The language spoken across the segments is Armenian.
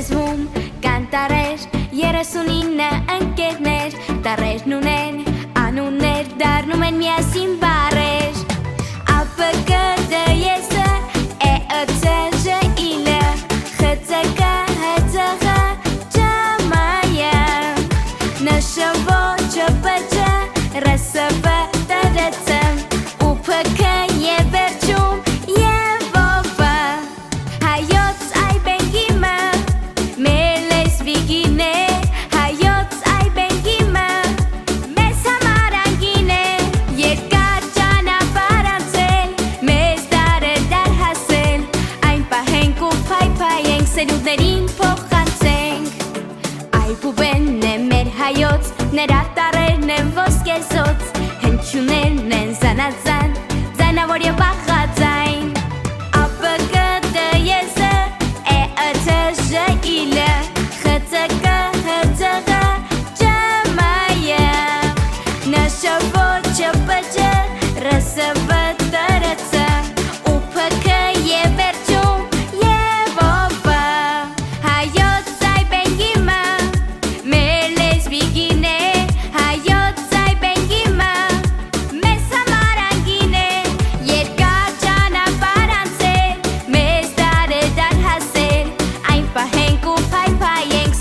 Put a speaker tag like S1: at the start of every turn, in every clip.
S1: լեզվում կան տարեր 39 ընկերներ տարերն ունեն անուններ դառնում են միասին բառեր ԱՊԿ ԴԵՍ ԷԸՑ ԺԻԼ ԽՑԿ Սերունդներին փոխանցենք Այ բուբենն է մեր հայոց Նրա տարերն են ոսկեզոծ Հնչյուններն են զանազան Ձայնավոր և ախածայն ԱՊԿ ԴԵՍ ԷԸՑ ԺԻԼ ԽՑԿ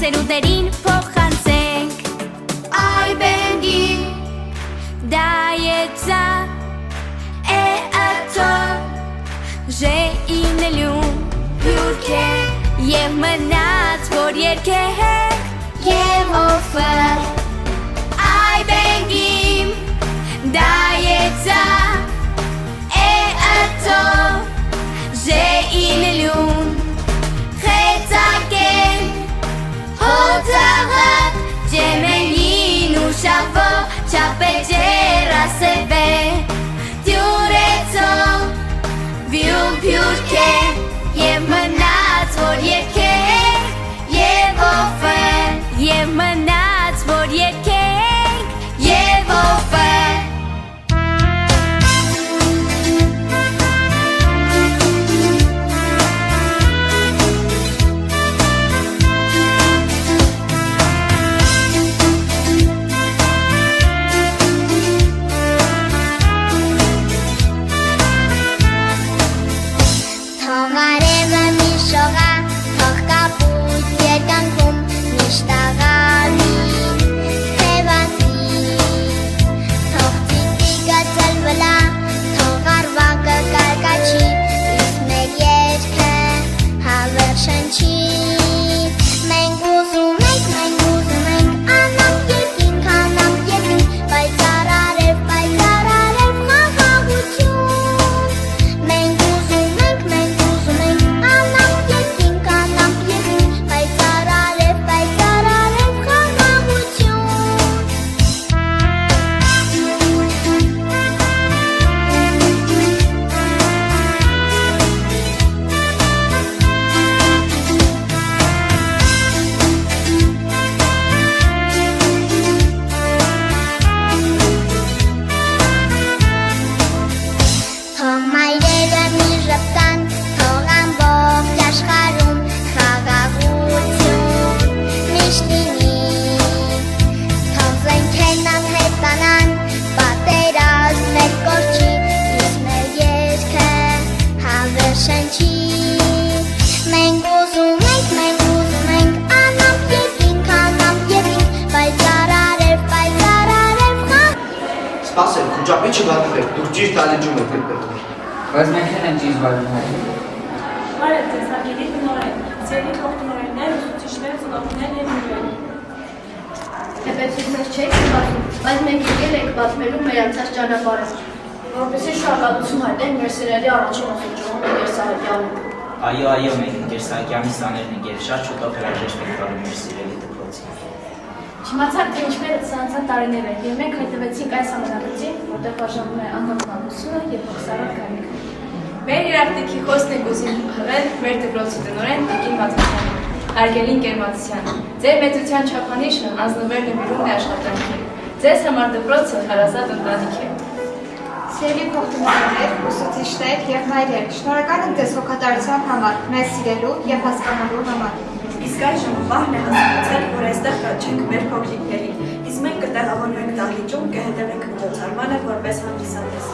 S1: Սերունդներին փոխանցենք Այ բենգի դայեցա էաթո ժեինելյուն հյուրքե և մնաց որ երկեք և օֆը Այ բենգի դայեցա էաթո ժեինելյուն խեցակեն Հոթաղը ջեմենին ու շավո չապեջերա սևե Դյուրեցո վյում փյուրքե և մնաց որ երկեք և օվը և մնաց որ երկեք և օվը
S2: Սպասել, քուջապի չգատվեք, դուք ճիշտ ալիջում եք գտնվում։
S3: Բայց մենք են ճիշտ վարում հայ։
S4: Բարև ձեզ հարգելի տնօրեն, ձերի փոխտնօրեններ, ուսուցիչներ, ծնողներ և հյուրեր։
S5: Թեպետ դուք մեզ չեք սպասում, բայց մենք եկել ենք պատմելու մեր անցած ճանապարհը։
S4: Որպեսզի շնորհակալություն հայտնենք մեր սերելի առաջին ուսուցչուհուն Ընկեր Սահակյանին։
S6: Այո, մենք Ընկեր Սահակյանի սաներն ենք շատ շուտով հրաժեշտ ենք տալու մեր սիրելի դպրոցին։
S4: Չիմացաք, թե ինչպես ցանցած տարիներ են, և մենք հայտնվեցինք այս ամենագծին, որտեղ բաժանվում է անդամականությունը և հոգսարար գայքը։ Մեր երաժշտքի խոսքն ենք ուզում խմել մեր դպրոցի տնօրեն Տիկին Մաթևոսյանին, հարգելի ընկեր Մաթևոսյան, ձեր մեծության չափանիշը անձնվեր նվիրումն է աշխատանքի։ Ձեզ համար դպրոցը հարազատ ընտանիք է։
S7: Սիրելի փոխտնօրեններ, ուսուցիչներ և մայրեր, շնորհակալ եմ ձեզ հոգատարության համար, մեզ սիրելու և հասկանալու համար։
S4: Իսկ այժմ պահն է հասկացել, որ այստեղ չենք մեր փոքրիկներին, իսկ մենք կտեղավորվենք դահլիճում, կհետևենք միջոցառմանը որպես հանդիսատես։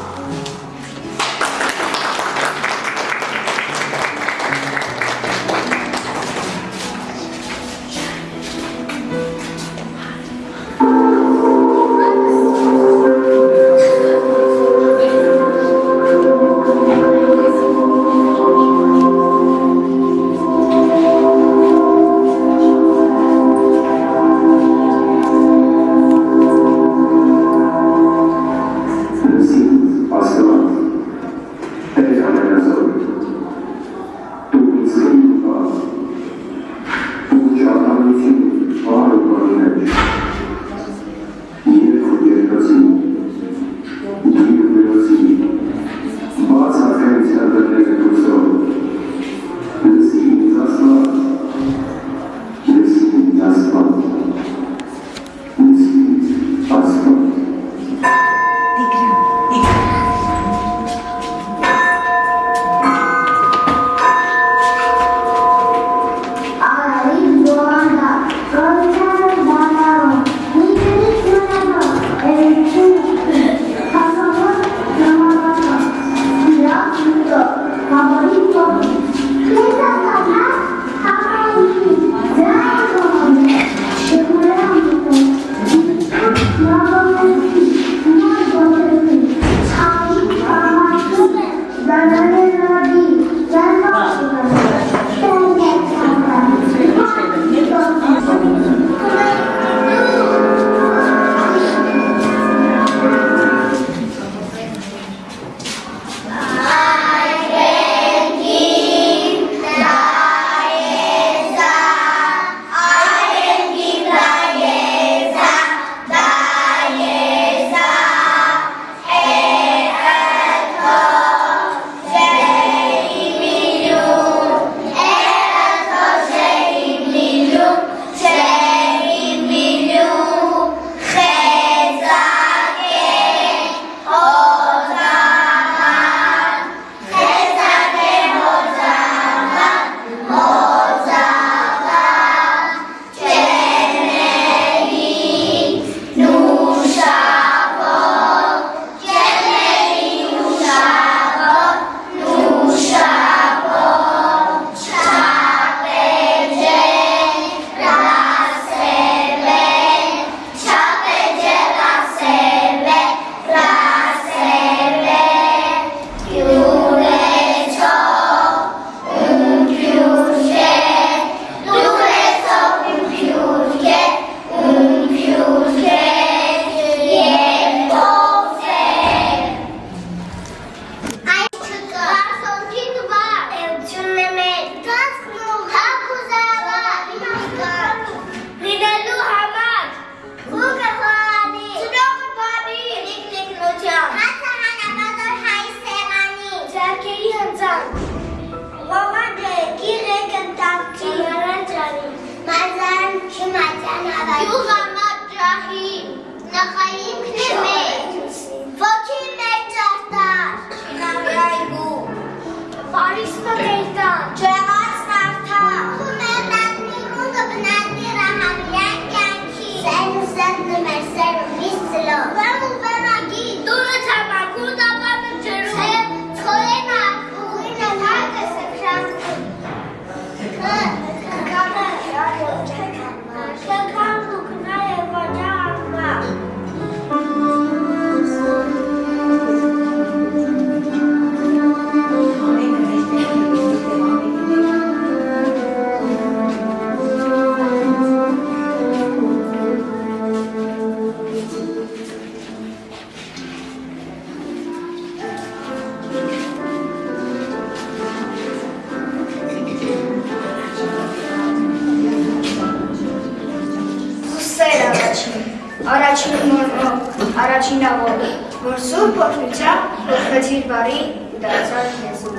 S7: Առաջինավոր, որ սուրբ օգնությամբ փոխվեցիր բարի ու դարձար Եզու։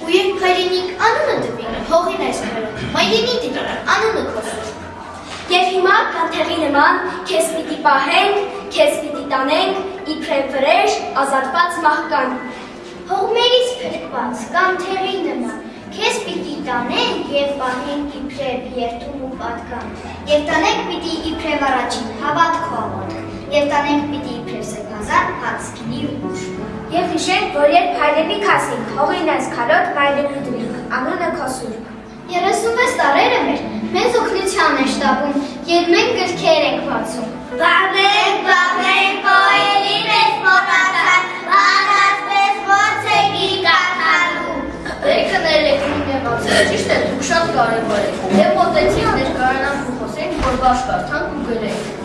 S5: Ու երբ հայրենիք անունը տվին, հողին այս քարը, մայրենի տվին, անունը քոսր։
S8: Եվ հիմա կանթեղի նման քեզ պիտի պահենք, քեզ պիտի տանենք, իբրև վրեժ ազատված մահկան։
S5: Հողմերից փրկված, կանթեղի նման,
S7: Քեզ պիտի տանենք և պահենք իբրև երթում ու պատկան, և տանենք պիտի իբրև առաջին հավատք ու ամոթք, և տանենք պիտի իբրև սեփազան հացքինի ուշ։
S5: Եվ հիշենք, որ երբ հայրենի քասենք, հողին այս քարոտ մայրենի դրինք, անունը քո սուրբ։
S7: 36 տարերը մեզ օգնության է շտապում, երբ մենք գրքեր ենք բացում։ Բաբենք, պոելի մեզ մորացան, բանացպես ոնց է գիկաթալու։
S5: Բերքը ներեկում եղացել, ճիշտ է, դուք շատ կարևոր եք։ Եվ մոտեցինք ներկայանանք ու խոսենք, որ բաշ կարդանք ու գրենք։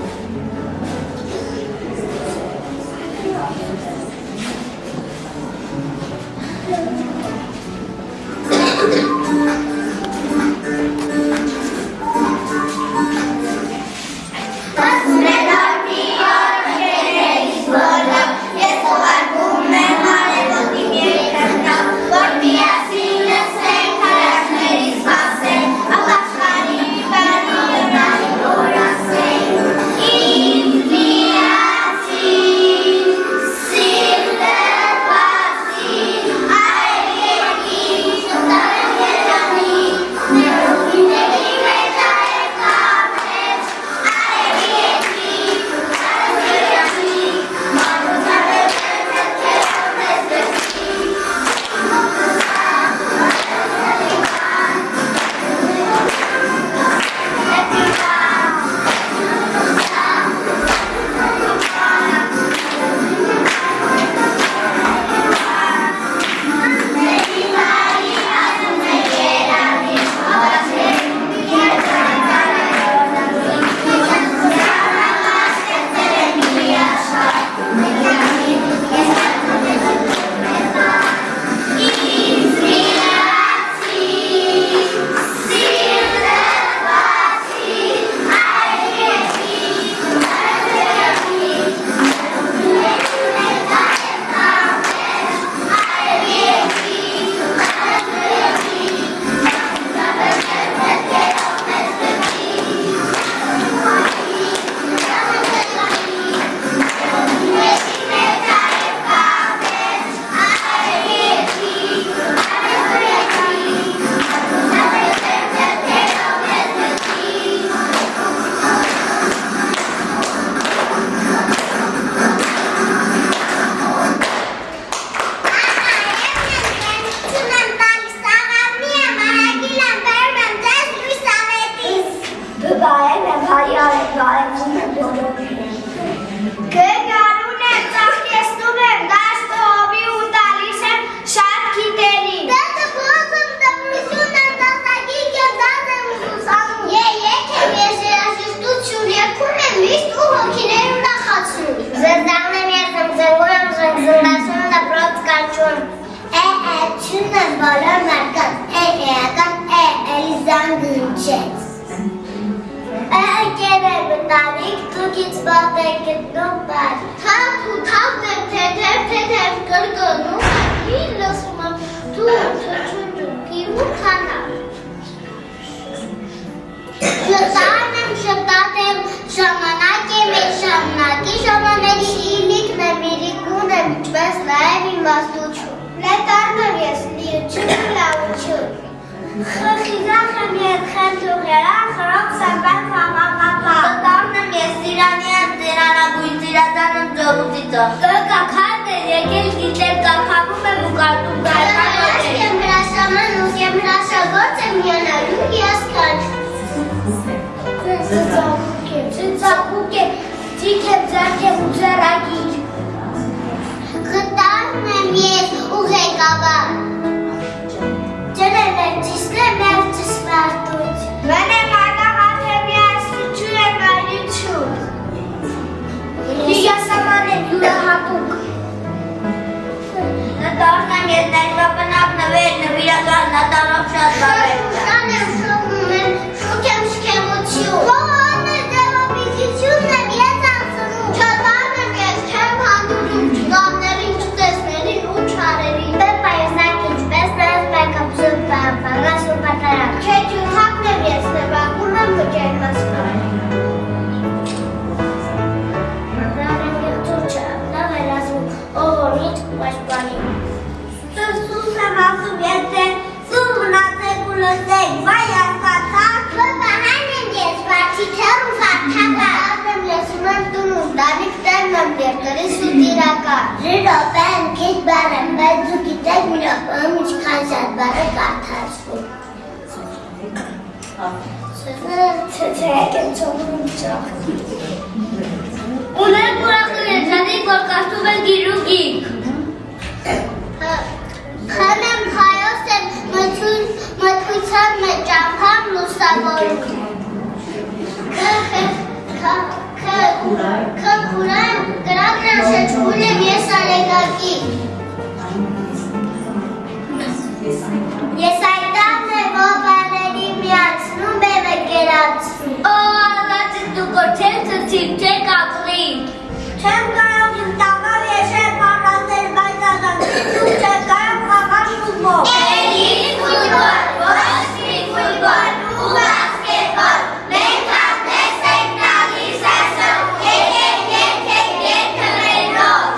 S7: Շուտ եմ շքեմություն, ողորն է ձևապիսությունն եմ ես անցնում, չատարն եմ ես րոպեն քիչ բառ եմ, բայց դու գիտեք մի րոպեում ինչքան շատ բառ է կարդացվում։ Ցեցեք եմ ծովում ճախ։
S5: Ունենք ուրախություն են զանիկ, որ կարդում են գիր ու գիրք։
S7: Խմեմ հայոց եմ մթույցան մեջամփամ լուսավորում։ Քքուրան կրակն շրջվում եմ ես արեգակի։ Ես այդտեղն է ողբաների միացնում բևը կերացնում։
S5: Օ, ալացից դու կորչել ծծիք, չեք ակլի։
S7: Չեմ կարող իմ տաղավ եշել պարազել բայց ազատություն չեմ կարող խաղալ ֆուտբոլ։ Էլի ֆուտբոլ, ոչ մի ֆուտբոլ, ու բասկետբոլ, մենք հատնես ենք նալիս այսօր, եկեք քնելով։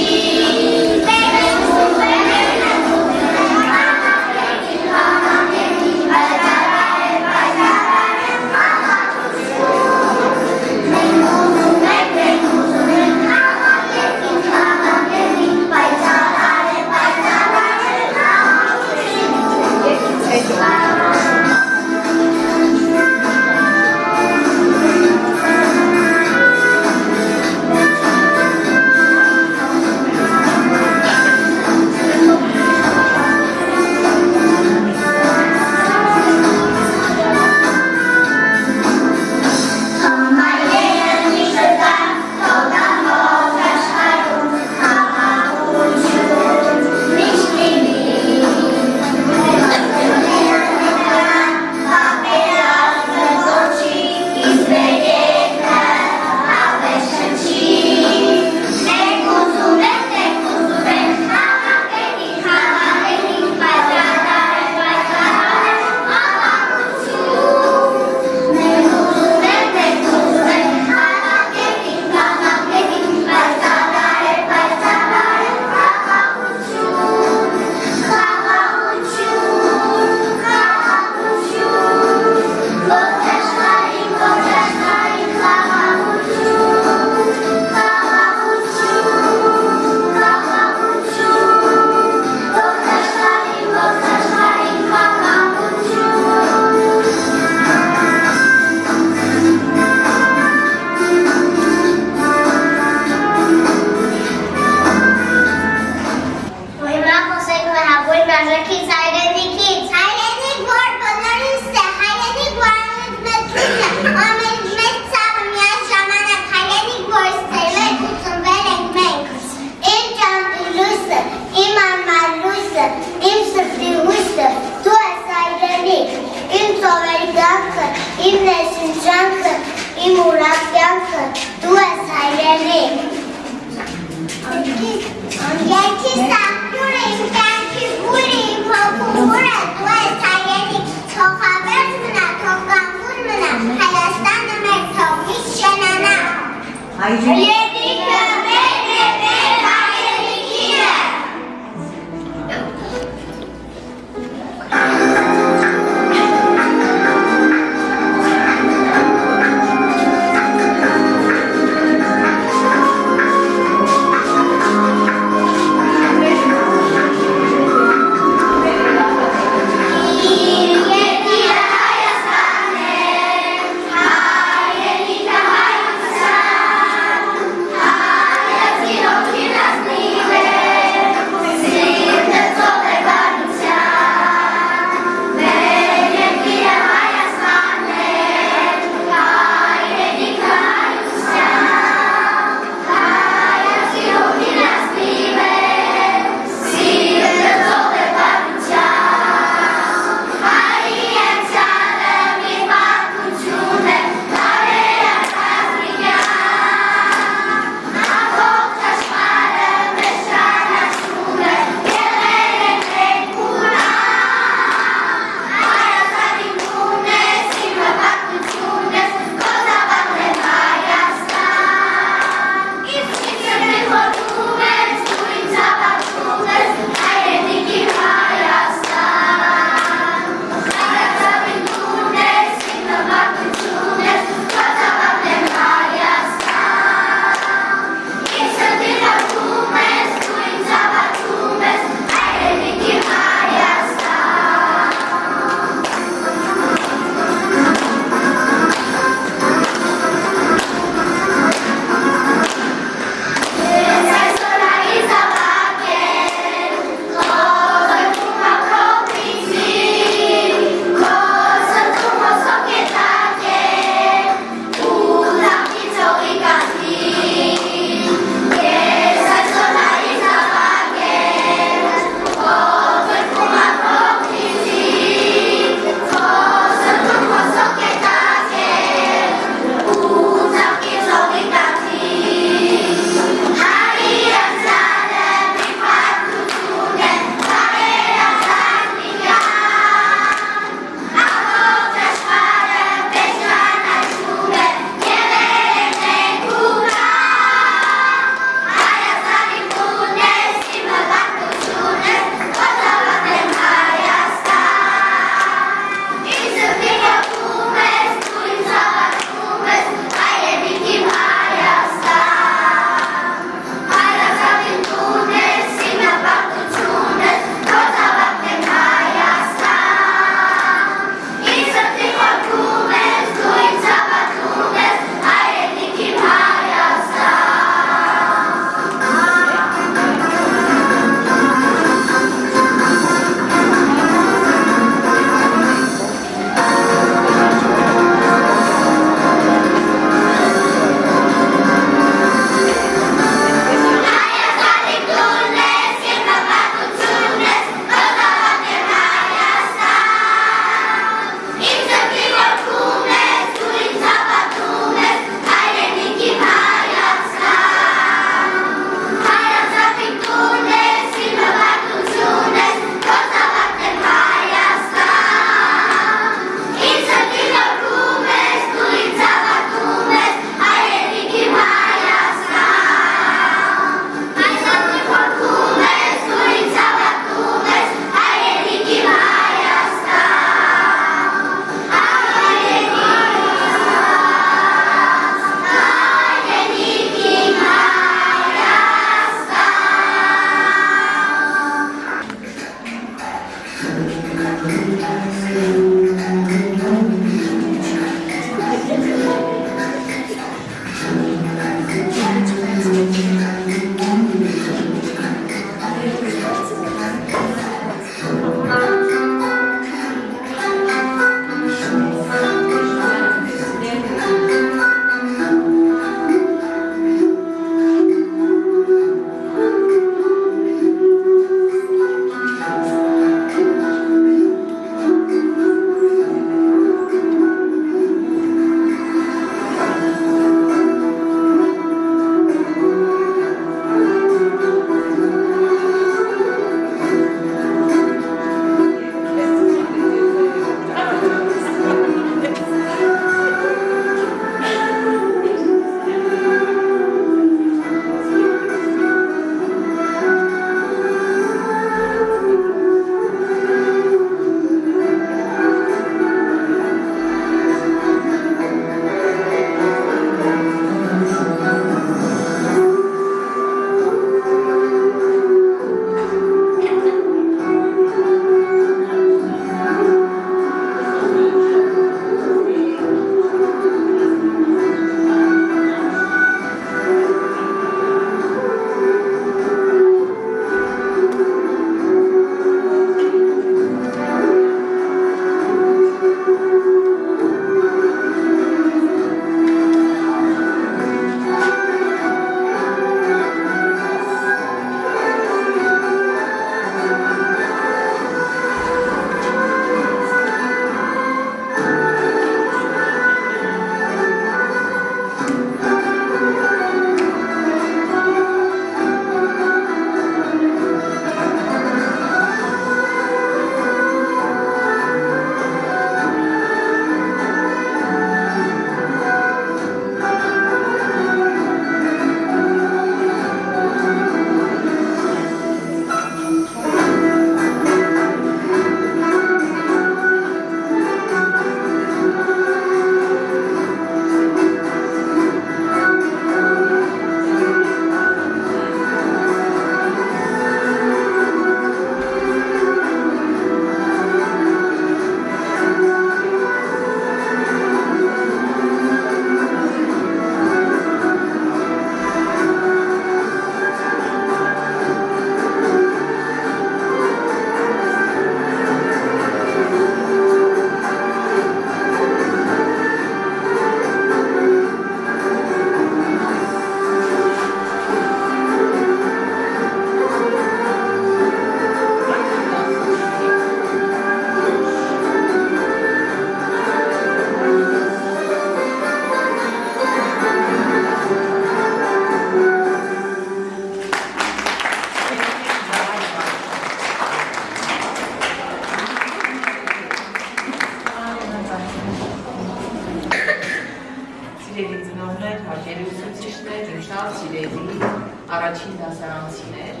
S9: առաջին դասարանցիներ։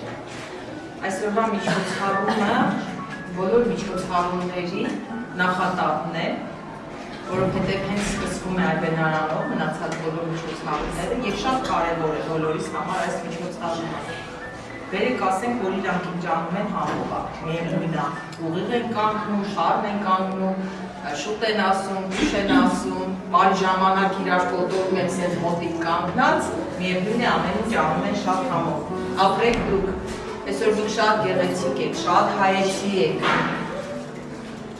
S9: Այսօրվա միջոցառումը բոլոր միջոցառումների նախատապն է, որովհետև հենց սկսվում է այբենարանով մնացած բոլոր միջոցառումները եւ շատ կարեւոր է բոլորիս համար այս միջոցառումը։ Բերեք ասենք, որ իրանք ինջանում են համոհակ, միևնույն է, ուղիղ են կանգնում, շարն են կանգնում, շուտ են ասում, քիչ են ասում, բարի ժամանակ իրար կոտորում են սենց մոտիկ կանգնած, միևնույն է ամեն ինչ անում են շատ համով։ Ապրեք դուք, այսօր դուք շատ գեղեցիկ եք, շատ հայեցի եք։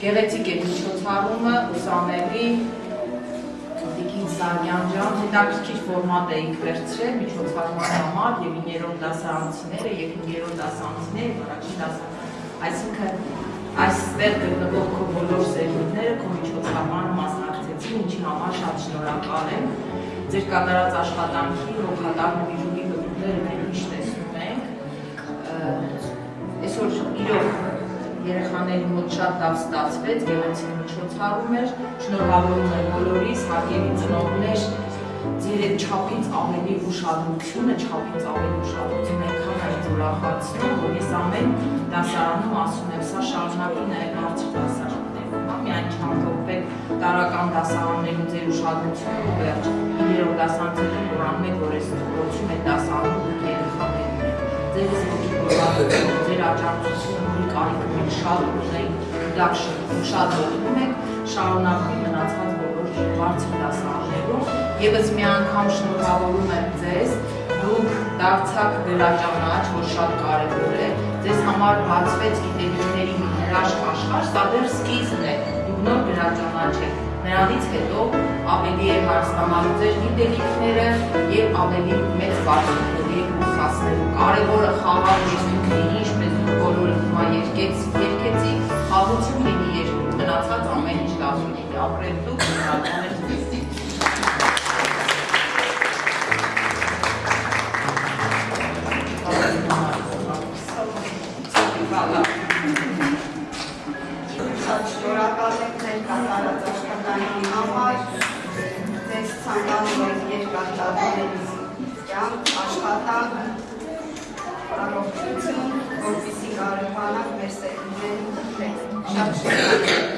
S9: Գեղեցիկ է միջոցառումը, ուսանելի, Տիկին Սարյան ջան, հետաքրքիր ֆորմատ էինք վերցրել միջոցառման համար եւ 9-րդ դասարանցիները եւ 5-րդ դասարանցիները առաջին դասարան։ Այսինքն այստեղ գտնվող քո բոլոր սերունդները քո միջոցառմանը մասնակցեցին, ինչի համար շատ շնորհակալ եմ։ Ձեր կատարած աշխատանքի հոգատար նվիրումի բնույթները մենք միշտ տեսնում ենք։ Այսօր իրոք երեխաների մոտ շատ լավ ստացվեց, գեղեցիկ միջոցառում էր, շնորհավորում եմ բոլորիս, հարգելի ծնողներ, ձեր այդ չափից ավելի ուշադրությունը այնքան այդ ուրախացնում, որ ես ամեն դասարանում ասում եմ, սա շարունակի նաև բարձր դասարաններում, միայն չհանդոպվեք տարրական դասարաններում ձեր ուշադրությունը ու վերջ, 9-րդ դասարաններում որ անում եք, որ ես փորձում եք դասարանում երեխաներին, ձեր ոգևորվածությունը, ձեր աջակցությունը կարիքներ շատ ունենք, շատ ողջունում եք, շարունակում մնացած բոլոր բարձր դասարաններում, եւս մի անգամ շնորհավորում եմ ձեզ, դուք դարձաք վերաճանաչ, որ շատ կարևոր է, ձեզ համար բացվեց գիտելիքների մի հրաշք աշխարհ, սա դեռ սկիզբն է, դուք նոր վերաճանաչ եք, նրանից հետո ավելի է հարստանալու ձեր գիտելիքները եւ ավելի մեծ բարդությունների եք ուսացնելու, կարևորը խաղալ ինքնին, ինչպես բոլորը հիմա երկեցիք, խաղություն լինի երկու, մնացած ամեն ինչ լավ լինի, ապրեք դուք, շնորհակալ եմ ձեզ։
S10: Շնորհակալ եմ ձեր կատարած աշխատանքի համար, ձեզ ցանկանում եմ երկարատևորից կյանք, աշխատանք, առողջություն, որպեսզի կարողանաք մեր սերունդներին օգնել։ Շատ շնորհակալ եմ։